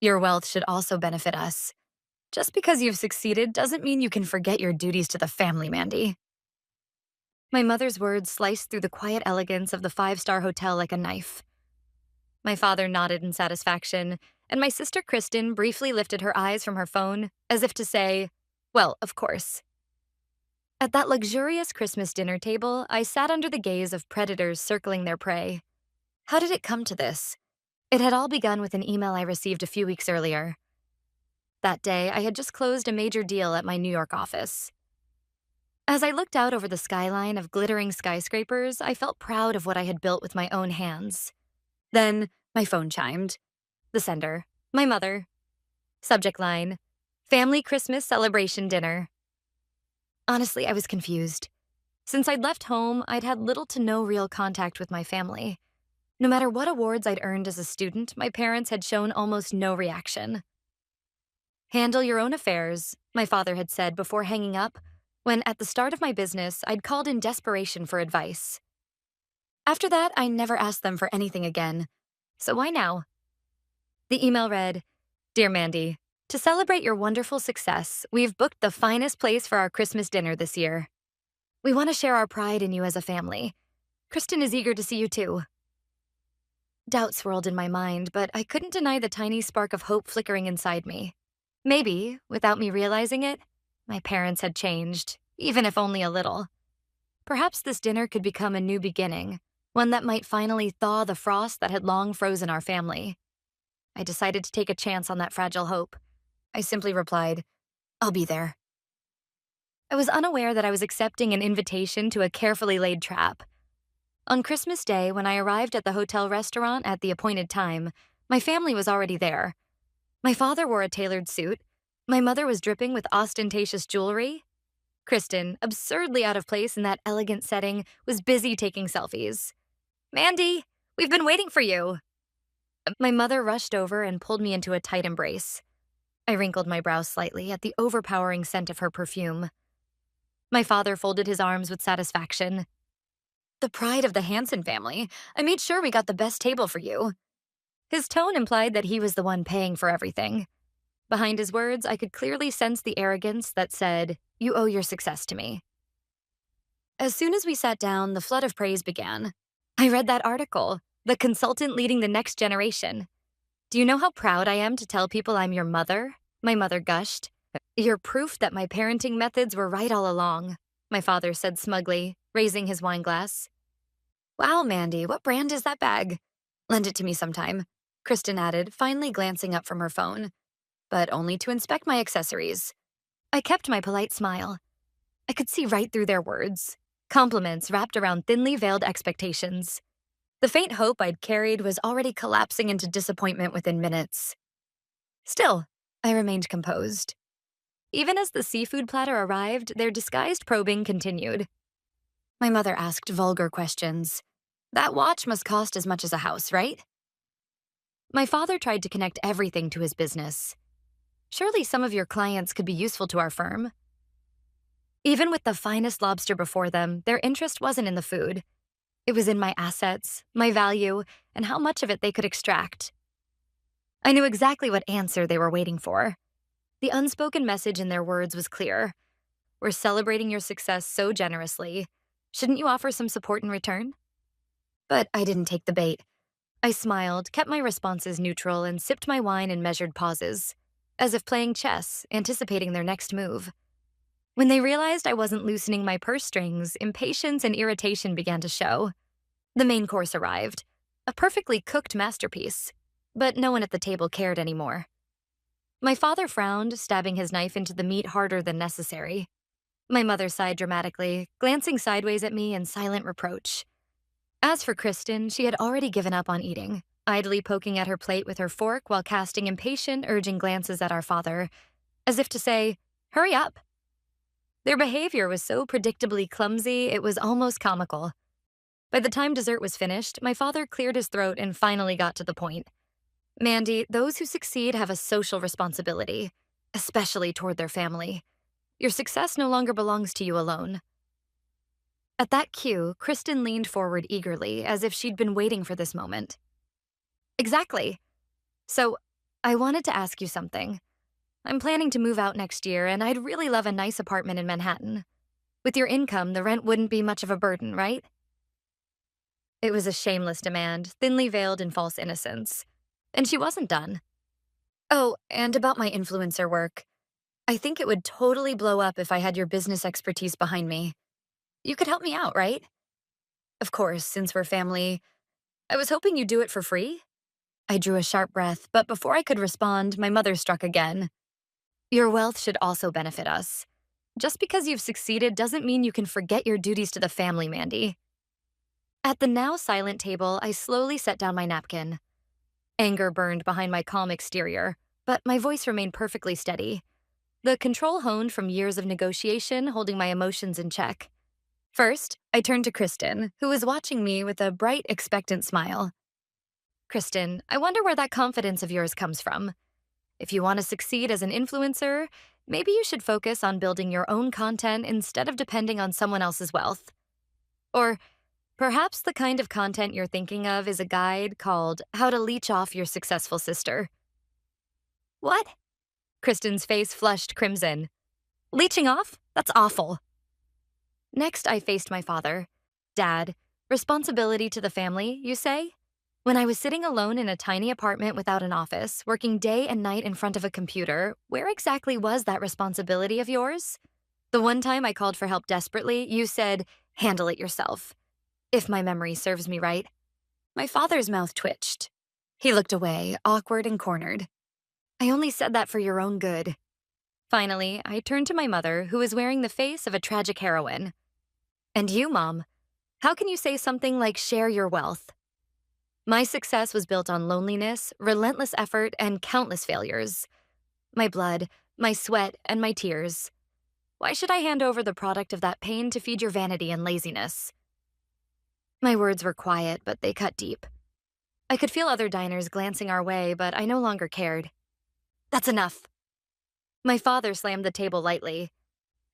Your wealth should also benefit us. Just because you've succeeded doesn't mean you can forget your duties to the family, Mandy." My mother's words sliced through the quiet elegance of the five-star hotel like a knife. My father nodded in satisfaction, and my sister Kristen briefly lifted her eyes from her phone, as if to say, "Well, of course." At that luxurious Christmas dinner table, I sat under the gaze of predators circling their prey. How did it come to this? It had all begun with an email I received a few weeks earlier. That day, I had just closed a major deal at my New York office. As I looked out over the skyline of glittering skyscrapers, I felt proud of what I had built with my own hands. Then, my phone chimed. The sender, my mother. Subject line, "Family Christmas Celebration Dinner." Honestly, I was confused. Since I'd left home, I'd had little to no real contact with my family. No matter what awards I'd earned as a student, my parents had shown almost no reaction. "Handle your own affairs," my father had said before hanging up, when at the start of my business, I'd called in desperation for advice. After that, I never asked them for anything again. So why now? The email read, "Dear Mandy, to celebrate your wonderful success, we've booked the finest place for our Christmas dinner this year. We want to share our pride in you as a family. Kristen is eager to see you too." Doubt swirled in my mind, but I couldn't deny the tiny spark of hope flickering inside me. Maybe, without me realizing it, my parents had changed, even if only a little. Perhaps this dinner could become a new beginning, one that might finally thaw the frost that had long frozen our family. I decided to take a chance on that fragile hope. I simply replied, "I'll be there." I was unaware that I was accepting an invitation to a carefully laid trap. On Christmas Day, when I arrived at the hotel restaurant at the appointed time, my family was already there. My father wore a tailored suit. My mother was dripping with ostentatious jewelry. Kristen, absurdly out of place in that elegant setting, was busy taking selfies. "Mandy, we've been waiting for you." My mother rushed over and pulled me into a tight embrace. I wrinkled my brows slightly at the overpowering scent of her perfume. My father folded his arms with satisfaction. "The pride of the Hanson family. I made sure we got the best table for you." His tone implied that he was the one paying for everything. Behind his words, I could clearly sense the arrogance that said, "You owe your success to me." As soon as we sat down, the flood of praise began. I read that article, "The Consultant Leading the Next Generation." "Do you know how proud I am to tell people I'm your mother?" My mother gushed. "You're proof that my parenting methods were right all along," my father said smugly, raising his wine glass. "Wow, Mandy, what brand is that bag?" "Lend it to me sometime," Kristen added, finally glancing up from her phone. "But only to inspect my accessories." I kept my polite smile. I could see right through their words. Compliments wrapped around thinly veiled expectations. The faint hope I'd carried was already collapsing into disappointment within minutes. Still, I remained composed. Even as the seafood platter arrived, their disguised probing continued. My mother asked vulgar questions. "That watch must cost as much as a house, right?" My father tried to connect everything to his business. "Surely some of your clients could be useful to our firm." Even with the finest lobster before them, their interest wasn't in the food. It was in my assets, my value, and how much of it they could extract. I knew exactly what answer they were waiting for. The unspoken message in their words was clear. "We're celebrating your success so generously. Shouldn't you offer some support in return?" But I didn't take the bait. I smiled, kept my responses neutral, and sipped my wine in measured pauses, as if playing chess, anticipating their next move. When they realized I wasn't loosening my purse strings, impatience and irritation began to show. The main course arrived, a perfectly cooked masterpiece, but no one at the table cared anymore. My father frowned, stabbing his knife into the meat harder than necessary. My mother sighed dramatically, glancing sideways at me in silent reproach. As for Kristen, she had already given up on eating, idly poking at her plate with her fork while casting impatient, urging glances at our father, as if to say, "Hurry up." Their behavior was so predictably clumsy, it was almost comical. By the time dessert was finished, my father cleared his throat and finally got to the point. "Mandy, those who succeed have a social responsibility, especially toward their family. Your success no longer belongs to you alone." At that cue, Kristen leaned forward eagerly, as if she'd been waiting for this moment. "Exactly. So, I wanted to ask you something. I'm planning to move out next year, and I'd really love a nice apartment in Manhattan. With your income, the rent wouldn't be much of a burden, right? It was a shameless demand, thinly veiled in false innocence. And she wasn't done. Oh, and about my influencer work. I think it would totally blow up if I had your business expertise behind me. You could help me out, right? Of course, since we're family. I was hoping you'd do it for free. I drew a sharp breath, but before I could respond, my mother struck again. Your wealth should also benefit us. Just because you've succeeded doesn't mean you can forget your duties to the family, Mandy. At the now silent table, I slowly set down my napkin. Anger burned behind my calm exterior, but my voice remained perfectly steady. The control honed from years of negotiation, holding my emotions in check. First, I turned to Kristen, who was watching me with a bright, expectant smile. Kristen, I wonder where that confidence of yours comes from. If you want to succeed as an influencer, maybe you should focus on building your own content instead of depending on someone else's wealth. Or perhaps the kind of content you're thinking of is a guide called How to Leech Off Your Successful Sister. What? Kristen's face flushed crimson. Leeching off? That's awful. Next, I faced my father. Dad, responsibility to the family, you say? When I was sitting alone in a tiny apartment without an office, working day and night in front of a computer, where exactly was that responsibility of yours? The one time I called for help desperately, you said, handle it yourself. If my memory serves me right. My father's mouth twitched. He looked away, awkward and cornered. I only said that for your own good. Finally, I turned to my mother, who was wearing the face of a tragic heroine. And you, Mom, how can you say something like share your wealth? My success was built on loneliness, relentless effort, and countless failures. My blood, my sweat, and my tears. Why should I hand over the product of that pain to feed your vanity and laziness? My words were quiet, but they cut deep. I could feel other diners glancing our way, but I no longer cared. That's enough. My father slammed the table lightly.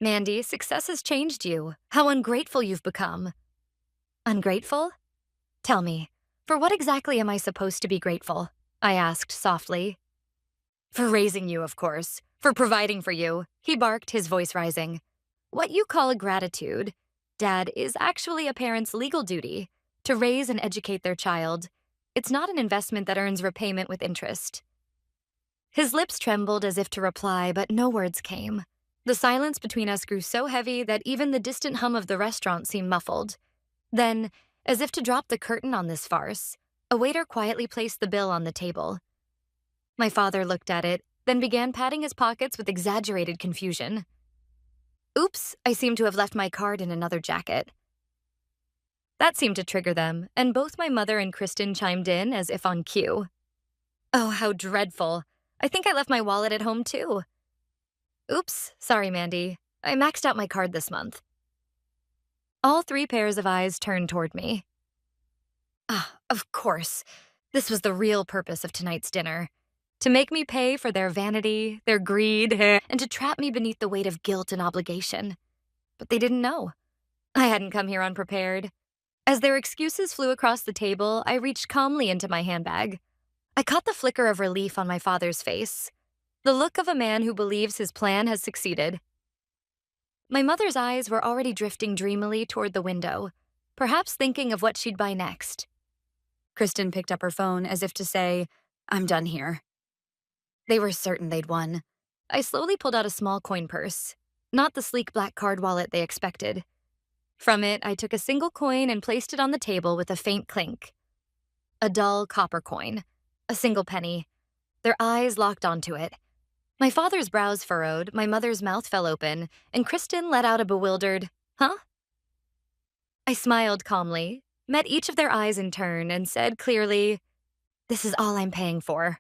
Mandy, success has changed you. How ungrateful you've become. Ungrateful? Tell me, for what exactly am I supposed to be grateful? I asked softly. For raising you, of course. For providing for you, he barked, his voice rising. What you call a gratitude, Dad, is actually a parent's legal duty to raise and educate their child. It's not an investment that earns repayment with interest. His lips trembled as if to reply, but no words came. The silence between us grew so heavy that even the distant hum of the restaurant seemed muffled. Then, as if to drop the curtain on this farce, a waiter quietly placed the bill on the table. My father looked at it, then began patting his pockets with exaggerated confusion. Oops, I seem to have left my card in another jacket. That seemed to trigger them, and both my mother and Kristen chimed in as if on cue. Oh, how dreadful. I think I left my wallet at home too. Oops, sorry, Mandy. I maxed out my card this month. All three pairs of eyes turned toward me. Ah, of course. This was the real purpose of tonight's dinner. To make me pay for their vanity, their greed, and to trap me beneath the weight of guilt and obligation. But they didn't know. I hadn't come here unprepared. As their excuses flew across the table, I reached calmly into my handbag. I caught the flicker of relief on my father's face, the look of a man who believes his plan has succeeded. My mother's eyes were already drifting dreamily toward the window, perhaps thinking of what she'd buy next. Kristen picked up her phone as if to say, I'm done here. They were certain they'd won. I slowly pulled out a small coin purse, not the sleek black card wallet they expected. From it, I took a single coin and placed it on the table with a faint clink. A dull copper coin, a single penny. Their eyes locked onto it. My father's brows furrowed, my mother's mouth fell open, and Kristen let out a bewildered, huh? I smiled calmly, met each of their eyes in turn, and said clearly, this is all I'm paying for.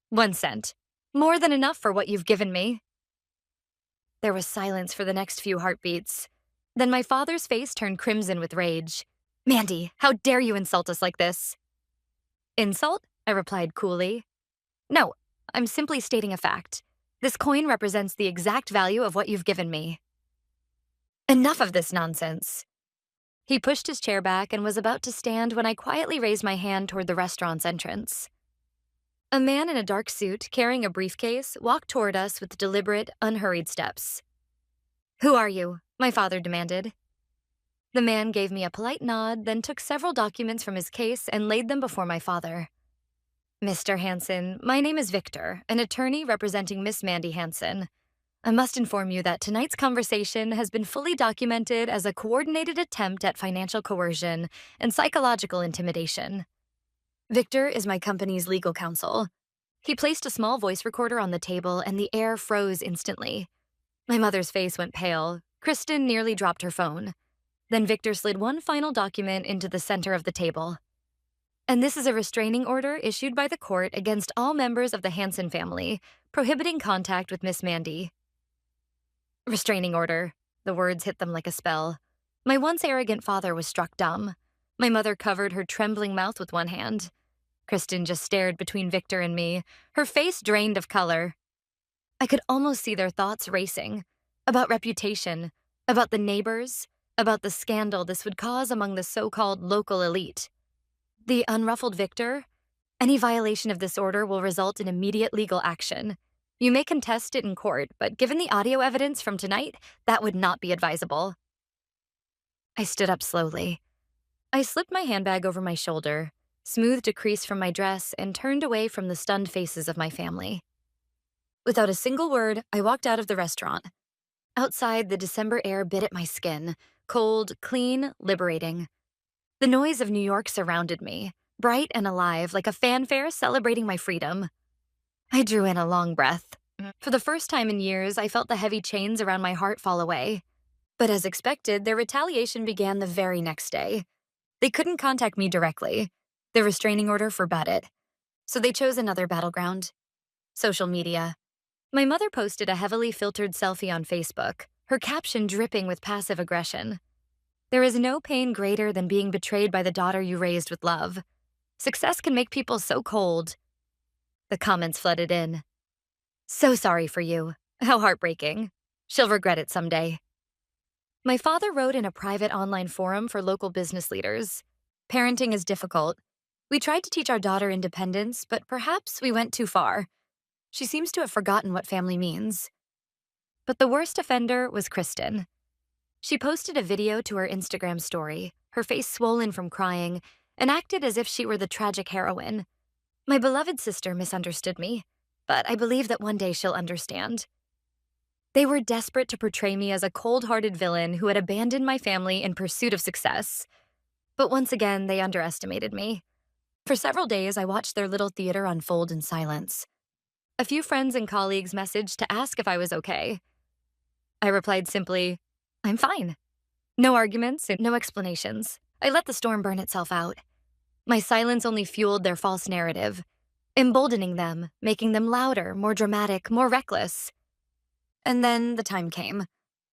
1 cent. More than enough for what you've given me. There was silence for the next few heartbeats. Then my father's face turned crimson with rage. Mandy, how dare you insult us like this? Insult? I replied coolly. No, I'm simply stating a fact. This coin represents the exact value of what you've given me. Enough of this nonsense. He pushed his chair back and was about to stand when I quietly raised my hand toward the restaurant's entrance. A man in a dark suit, carrying a briefcase, walked toward us with deliberate, unhurried steps. "Who are you?" my father demanded. The man gave me a polite nod, then took several documents from his case and laid them before my father. "Mr. Hansen, my name is Victor, an attorney representing Miss Mandy Hansen. I must inform you that tonight's conversation has been fully documented as a coordinated attempt at financial coercion and psychological intimidation. Victor is my company's legal counsel." He placed a small voice recorder on the table and the air froze instantly. My mother's face went pale. Kristen nearly dropped her phone. Then Victor slid one final document into the center of the table. "And this is a restraining order issued by the court against all members of the Hansen family, prohibiting contact with Miss Mandy." Restraining order. The words hit them like a spell. My once arrogant father was struck dumb. My mother covered her trembling mouth with one hand. Kristen just stared between Victor and me, her face drained of color. I could almost see their thoughts racing. About reputation, about the neighbors, about the scandal this would cause among the so-called local elite. The unruffled Victor, "Any violation of this order will result in immediate legal action. You may contest it in court, but given the audio evidence from tonight, that would not be advisable." I stood up slowly. I slipped my handbag over my shoulder, smoothed a crease from my dress, and turned away from the stunned faces of my family. Without a single word, I walked out of the restaurant. Outside, the December air bit at my skin, cold, clean, liberating. The noise of New York surrounded me, bright and alive, like a fanfare celebrating my freedom. I drew in a long breath. For the first time in years, I felt the heavy chains around my heart fall away. But as expected, their retaliation began the very next day. They couldn't contact me directly. The restraining order forbade it. So they chose another battleground: social media. My mother posted a heavily filtered selfie on Facebook, her caption dripping with passive aggression. "There is no pain greater than being betrayed by the daughter you raised with love. Success can make people so cold." The comments flooded in. "So sorry for you. How heartbreaking. She'll regret it someday." My father wrote in a private online forum for local business leaders. "Parenting is difficult. We tried to teach our daughter independence, but perhaps we went too far. She seems to have forgotten what family means." But the worst offender was Kristen. She posted a video to her Instagram story, her face swollen from crying, and acted as if she were the tragic heroine. My beloved sister misunderstood me, but I believe that one day she'll understand. They were desperate to portray me as a cold-hearted villain who had abandoned my family in pursuit of success. But once again, they underestimated me. For several days, I watched their little theater unfold in silence. A few friends and colleagues messaged to ask if I was okay. I replied simply, "I'm fine." No arguments and no explanations. I let the storm burn itself out. My silence only fueled their false narrative, emboldening them, making them louder, more dramatic, more reckless. And then the time came.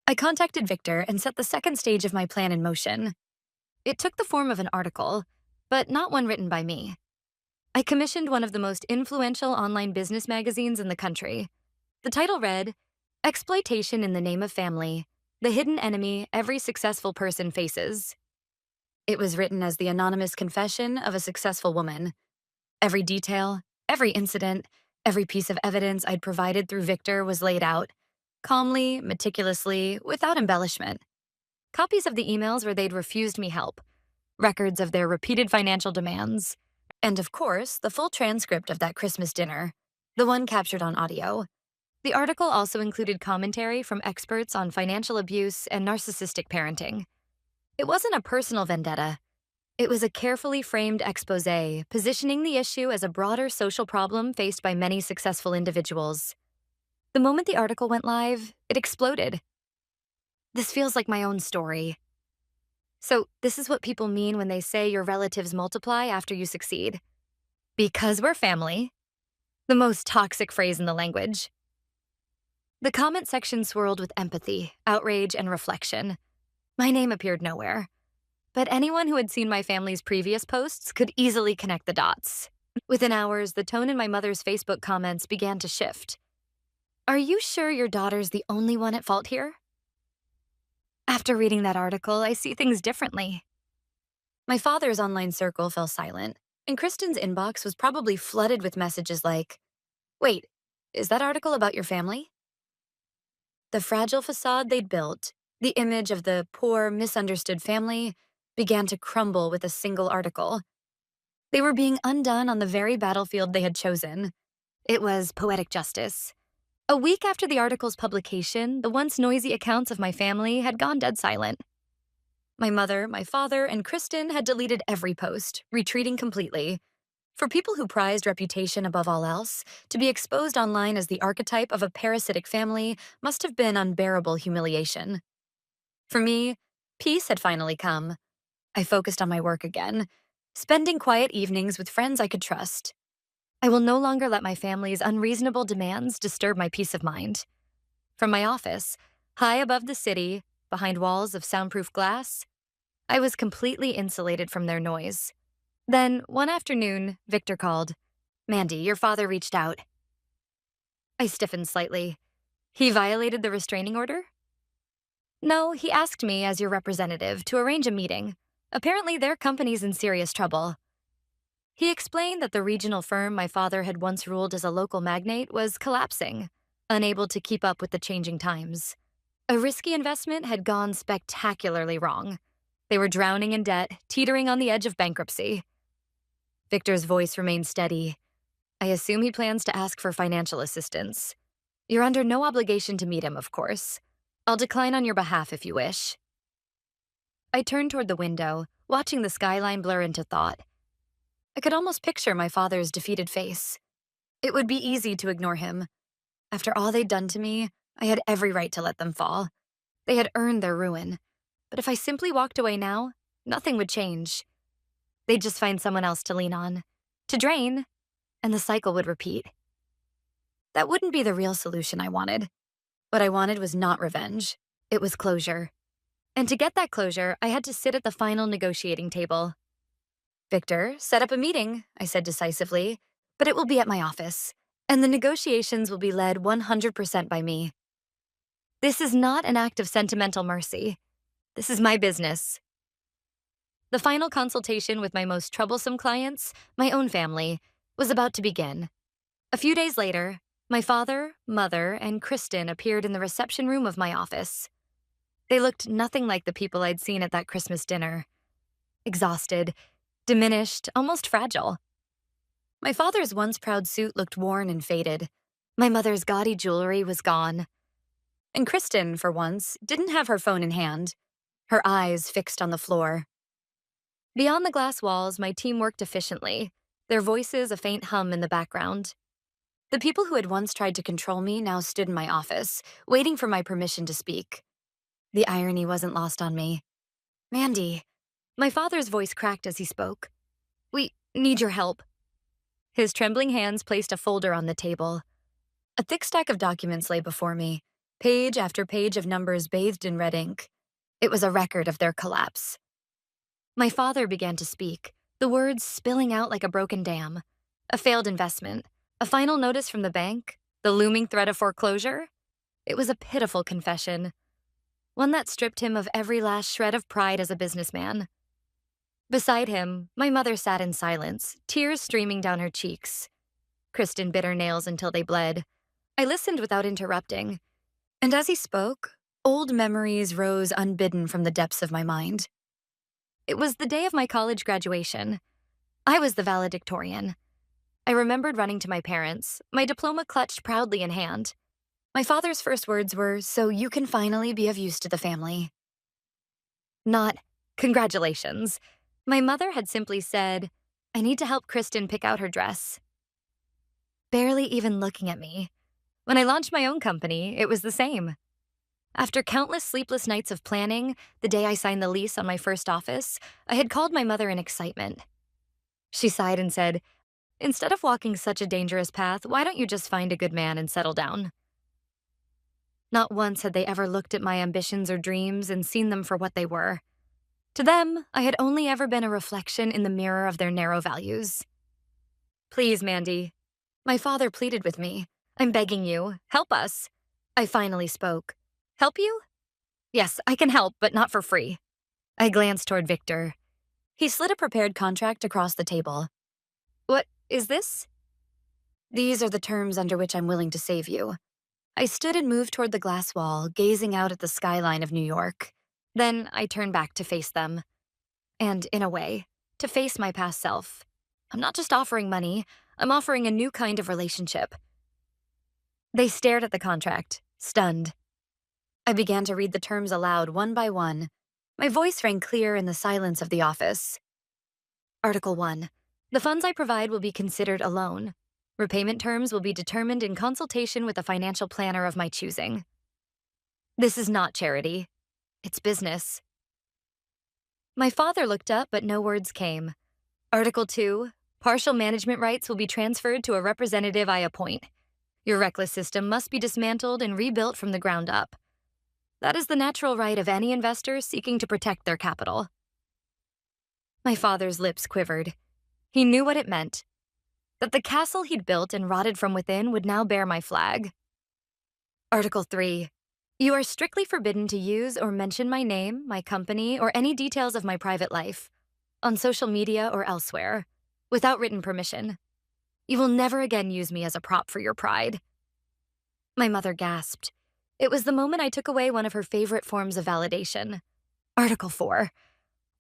I contacted Victor and set the second stage of my plan in motion. It took the form of an article, but not one written by me. I commissioned one of the most influential online business magazines in the country. The title read, "Exploitation in the Name of Family: The Hidden Enemy Every Successful Person Faces." It was written as the anonymous confession of a successful woman. Every detail, every incident, every piece of evidence I'd provided through Victor was laid out, calmly, meticulously, without embellishment. Copies of the emails where they'd refused me help, records of their repeated financial demands, and of course, the full transcript of that Christmas dinner, the one captured on audio. The article also included commentary from experts on financial abuse and narcissistic parenting. It wasn't a personal vendetta. It was a carefully framed exposé, positioning the issue as a broader social problem faced by many successful individuals. The moment the article went live, it exploded. This feels like my own story. So, this is what people mean when they say your relatives multiply after you succeed. Because we're family. The most toxic phrase in the language. The comment section swirled with empathy, outrage, and reflection. My name appeared nowhere. But anyone who had seen my family's previous posts could easily connect the dots. Within hours, the tone in my mother's Facebook comments began to shift. "Are you sure your daughter's the only one at fault here?" After reading that article, I see things differently. My father's online circle fell silent. And Kristen's inbox was probably flooded with messages like, "Wait, is that article about your family?" The fragile facade they'd built, the image of the poor, misunderstood family, began to crumble with a single article. They were being undone on the very battlefield they had chosen. It was poetic justice. A week after the article's publication, the once noisy accounts of my family had gone dead silent. My mother, my father, and Kristen had deleted every post, retreating completely. For people who prized reputation above all else, to be exposed online as the archetype of a parasitic family must have been unbearable humiliation. For me, peace had finally come. I focused on my work again, spending quiet evenings with friends I could trust. I will no longer let my family's unreasonable demands disturb my peace of mind. From my office, high above the city, behind walls of soundproof glass, I was completely insulated from their noise. Then, one afternoon, Victor called. "Mandy, your father reached out." I stiffened slightly. He violated the restraining order? No, he asked me, as your representative, to arrange a meeting. Apparently, their company's in serious trouble. He explained that the regional firm my father had once ruled as a local magnate was collapsing, unable to keep up with the changing times. A risky investment had gone spectacularly wrong. They were drowning in debt, teetering on the edge of bankruptcy. Victor's voice remained steady. "I assume he plans to ask for financial assistance. You're under no obligation to meet him, of course. I'll decline on your behalf if you wish." I turned toward the window, watching the skyline blur into thought. I could almost picture my father's defeated face. It would be easy to ignore him. After all they'd done to me, I had every right to let them fall. They had earned their ruin. But if I simply walked away now, nothing would change. They'd just find someone else to lean on, to drain, and the cycle would repeat. That wouldn't be the real solution I wanted. What I wanted was not revenge. It was closure. And to get that closure, I had to sit at the final negotiating table. "Victor, set up a meeting," I said decisively, "but it will be at my office, and the negotiations will be led 100% by me. This is not an act of sentimental mercy. This is my business." The final consultation with my most troublesome clients, my own family, was about to begin. A few days later, my father, mother, and Kristen appeared in the reception room of my office. They looked nothing like the people I'd seen at that Christmas dinner. Exhausted, diminished, almost fragile. My father's once proud suit looked worn and faded. My mother's gaudy jewelry was gone. And Kristen, for once, didn't have her phone in hand, her eyes fixed on the floor. Beyond the glass walls, my team worked efficiently, their voices a faint hum in the background. The people who had once tried to control me now stood in my office, waiting for my permission to speak. The irony wasn't lost on me. "Mandy," my father's voice cracked as he spoke. "We need your help." His trembling hands placed a folder on the table. A thick stack of documents lay before me, page after page of numbers bathed in red ink. It was a record of their collapse. My father began to speak, the words spilling out like a broken dam. A failed investment, a final notice from the bank, the looming threat of foreclosure. It was a pitiful confession, one that stripped him of every last shred of pride as a businessman. Beside him, my mother sat in silence, tears streaming down her cheeks. Kristen bit her nails until they bled. I listened without interrupting, and as he spoke, old memories rose unbidden from the depths of my mind. It was the day of my college graduation. I was the valedictorian. I remembered running to my parents, my diploma clutched proudly in hand. My father's first words were, "So you can finally be of use to the family." Not, "Congratulations." My mother had simply said, "I need to help Kristen pick out her dress." Barely even looking at me. When I launched my own company, it was the same. After countless sleepless nights of planning, the day I signed the lease on my first office, I had called my mother in excitement. She sighed and said, "Instead of walking such a dangerous path, why don't you just find a good man and settle down?" Not once had they ever looked at my ambitions or dreams and seen them for what they were. To them, I had only ever been a reflection in the mirror of their narrow values. "Please, Mandy." My father pleaded with me. "I'm begging you. Help us." I finally spoke. "Help you?" "Yes, I can help, but not for free." I glanced toward Victor. He slid a prepared contract across the table. What is this? These are the terms under which I'm willing to save you. I stood and moved toward the glass wall, gazing out at the skyline of New York. Then I turned back to face them. And, in a way, to face my past self. I'm not just offering money, I'm offering a new kind of relationship. They stared at the contract, stunned. I began to read the terms aloud one by one. My voice rang clear in the silence of the office. Article 1. The funds I provide will be considered a loan. Repayment terms will be determined in consultation with a financial planner of my choosing. This is not charity. It's business. My father looked up, but no words came. Article 2. Partial management rights will be transferred to a representative I appoint. Your reckless system must be dismantled and rebuilt from the ground up. That is the natural right of any investor seeking to protect their capital. My father's lips quivered. He knew what it meant. That the castle he'd built and rotted from within would now bear my flag. Article 3. You are strictly forbidden to use or mention my name, my company, or any details of my private life, on social media or elsewhere, without written permission. You will never again use me as a prop for your pride. My mother gasped. It was the moment I took away one of her favorite forms of validation. Article 4.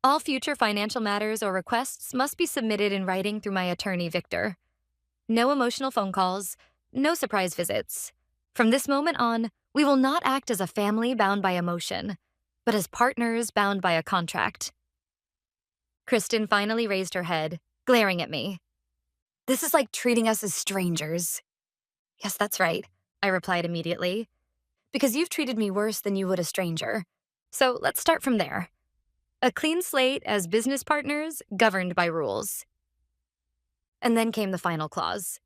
All future financial matters or requests must be submitted in writing through my attorney, Victor. No emotional phone calls, no surprise visits. From this moment on, we will not act as a family bound by emotion, but as partners bound by a contract. Kristen finally raised her head, glaring at me. This is like treating us as strangers. Yes, that's right, I replied immediately. Because you've treated me worse than you would a stranger. So let's start from there. A clean slate as business partners governed by rules. And then came the final clause.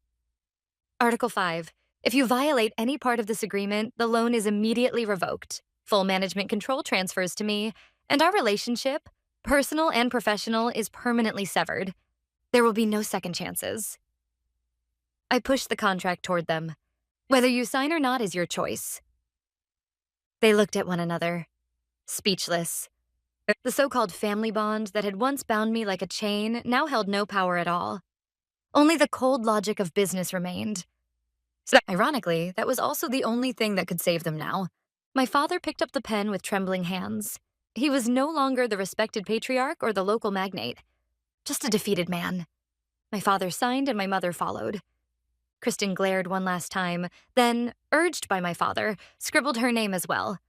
Article 5. If you violate any part of this agreement, the loan is immediately revoked. Full management control transfers to me, and our relationship, personal and professional, is permanently severed. There will be no second chances. I pushed the contract toward them. Whether you sign or not is your choice. They looked at one another, speechless. The so-called family bond that had once bound me like a chain now held no power at all. Only the cold logic of business remained. So, ironically, that was also the only thing that could save them now. My father picked up the pen with trembling hands. He was no longer the respected patriarch or the local magnate, just a defeated man. My father signed and my mother followed. Kristen glared one last time, then, urged by my father, scribbled her name as well.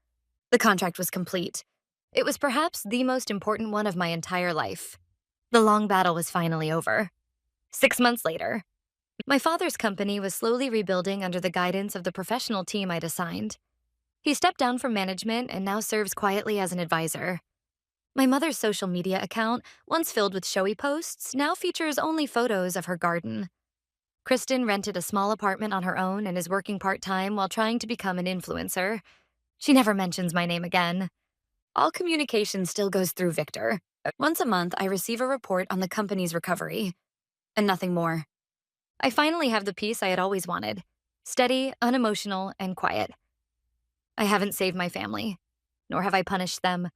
The contract was complete. It was perhaps the most important one of my entire life. The long battle was finally over. 6 months later, my father's company was slowly rebuilding under the guidance of the professional team I'd assigned. He stepped down from management and now serves quietly as an advisor. My mother's social media account, once filled with showy posts, now features only photos of her garden. Kristen rented a small apartment on her own and is working part-time while trying to become an influencer. She never mentions my name again. All communication still goes through Victor. Once a month, I receive a report on the company's recovery. And nothing more. I finally have the peace I had always wanted. Steady, unemotional, and quiet. I haven't saved my family, nor have I punished them.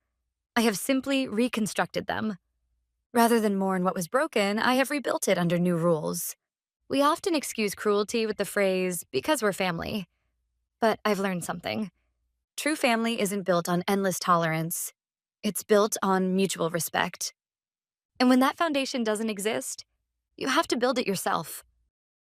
I have simply reconstructed them. Rather than mourn what was broken, I have rebuilt it under new rules. We often excuse cruelty with the phrase, because we're family. But I've learned something. True family isn't built on endless tolerance. It's built on mutual respect. And when that foundation doesn't exist, you have to build it yourself.